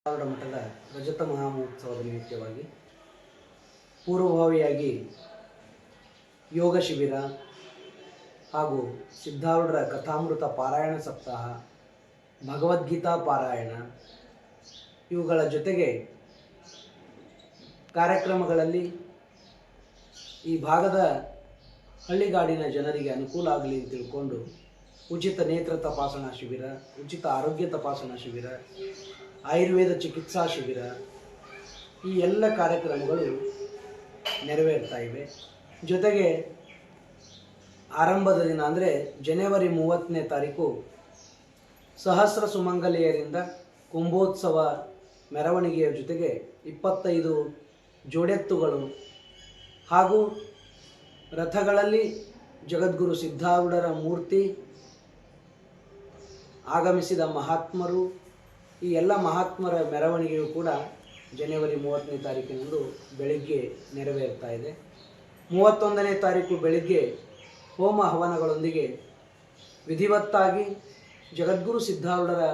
ಸಿದ್ದಾರೂಢ ಮಠದ ರಜತ ಮಹಾಮಹೋತ್ಸವದ ನಿಮಿತ್ತವಾಗಿ ಪೂರ್ವಭಾವಿಯಾಗಿ ಯೋಗ ಶಿಬಿರ ಹಾಗೂ ಸಿದ್ದಾರೂಢರ ಕಥಾಮೃತ ಪಾರಾಯಣ ಸಪ್ತಾಹ, ಭಗವದ್ಗೀತಾ ಪಾರಾಯಣ ಇವುಗಳ ಜೊತೆಗೆ ಕಾರ್ಯಕ್ರಮಗಳಲ್ಲಿ ಈ ಭಾಗದ ಹಳ್ಳಿಗಾಡಿನ ಜನರಿಗೆ ಅನುಕೂಲ ಆಗಲಿ ಅಂತ ತಿಳ್ಕೊಂಡು ಉಚಿತ ನೇತ್ರ ತಪಾಸಣಾ ಶಿಬಿರ, ಉಚಿತ ಆರೋಗ್ಯ ತಪಾಸಣಾ ಶಿಬಿರ, ಆಯುರ್ವೇದ ಚಿಕಿತ್ಸಾ ಶಿಬಿರ ಈ ಎಲ್ಲ ಕಾರ್ಯಕ್ರಮಗಳು ನೆರವೇರ್ತಾ ಇವೆ. ಜೊತೆಗೆ ಆರಂಭದ ದಿನ ಅಂದರೆ ಜನವರಿ 30ನೇ ತಾರೀಕು ಸಹಸ್ರ ಸುಮಂಗಲಿಯರಿಂದ ಕುಂಭೋತ್ಸವ ಮೆರವಣಿಗೆಯ ಜೊತೆಗೆ 25 ಜೋಡೆತ್ತುಗಳು ಹಾಗೂ ರಥಗಳಲ್ಲಿ ಜಗದ್ಗುರು ಸಿದ್ದಾರೂಢರ ಮೂರ್ತಿ, ಆಗಮಿಸಿದ ಮಹಾತ್ಮರು, ಈ ಎಲ್ಲ ಮಹಾತ್ಮರ ಮೆರವಣಿಗೆಯು ಕೂಡ ಜನವರಿ 30ನೇ ತಾರೀಕಿನಂದು ಬೆಳಿಗ್ಗೆ ನೆರವೇರ್ತಾ ಇದೆ. 31ನೇ ತಾರೀಕು ಬೆಳಿಗ್ಗೆ ಹೋಮ ಹವನಗಳೊಂದಿಗೆ ವಿಧಿವತ್ತಾಗಿ ಜಗದ್ಗುರು ಸಿದ್ದಾರೂಢರ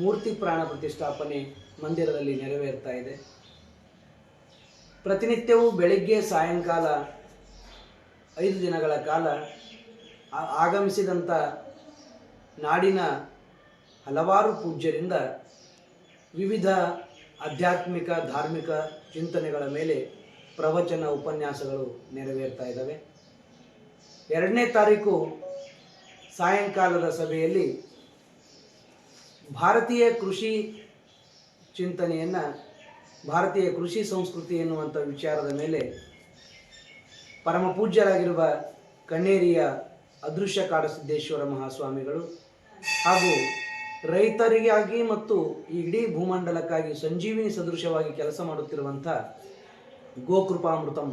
ಮೂರ್ತಿ ಪ್ರಾಣ ಪ್ರತಿಷ್ಠಾಪನೆ ಮಂದಿರದಲ್ಲಿ ನೆರವೇರ್ತಾ ಇದೆ. ಪ್ರತಿನಿತ್ಯವೂ ಬೆಳಿಗ್ಗೆ ಸಾಯಂಕಾಲ 5 ದಿನಗಳ ಕಾಲ ಆಗಮಿಸಿದಂಥ ನಾಡಿನ ಹಲವಾರು ಪೂಜ್ಯರಿಂದ ವಿವಿಧ ಆಧ್ಯಾತ್ಮಿಕ ಧಾರ್ಮಿಕ ಚಿಂತನೆಗಳ ಮೇಲೆ ಪ್ರವಚನ ಉಪನ್ಯಾಸಗಳು ನೆರವೇರ್ತಾ ಇದ್ದಾವೆ. 2ನೇ ತಾರೀಕು ಸಾಯಂಕಾಲದ ಸಭೆಯಲ್ಲಿ ಭಾರತೀಯ ಕೃಷಿ ಚಿಂತನೆಯನ್ನು, ಭಾರತೀಯ ಕೃಷಿ ಸಂಸ್ಕೃತಿ ಎನ್ನುವಂಥ ವಿಚಾರದ ಮೇಲೆ ಪರಮ ಪೂಜ್ಯರಾಗಿರುವ ಕಣ್ಣೇರಿಯ ಅದೃಶ್ಯ ಕಾಡಸಿದ್ದೇಶ್ವರ ಮಹಾಸ್ವಾಮಿಗಳು ಹಾಗೂ ರೈತರಿಗಾಗಿ ಮತ್ತು ಈ ಇಡೀ ಭೂಮಂಡಲಕ್ಕಾಗಿ ಸಂಜೀವಿನಿ ಸದೃಶವಾಗಿ ಕೆಲಸ ಮಾಡುತ್ತಿರುವಂಥ ಗೋಕೃಪಾಮೃತಂ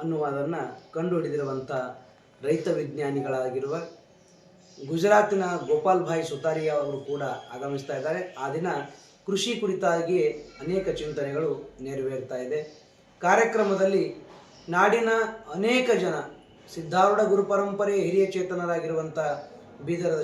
ಅನ್ನುವುದನ್ನು ಕಂಡುಹಿಡಿದಿರುವಂಥ ರೈತ ವಿಜ್ಞಾನಿಗಳಾಗಿರುವ ಗುಜರಾತಿನ ಗೋಪಾಲ್ ಭಾಯ್ ಸುತಾರಿಯಾ ಅವರು ಕೂಡ ಆಗಮಿಸ್ತಾ ಇದ್ದಾರೆ. ಆ ದಿನ ಕೃಷಿ ಕುರಿತಾಗಿ ಅನೇಕ ಚಿಂತನೆಗಳು ನೆರವೇರ್ತಾ ಇದೆ. ಕಾರ್ಯಕ್ರಮದಲ್ಲಿ ನಾಡಿನ ಅನೇಕ ಜನ ಸಿದ್ದಾರೂಢ ಗುರು ಪರಂಪರೆ ಹಿರಿಯ ಚೇತನರಾಗಿರುವಂಥ ಬೀದರದ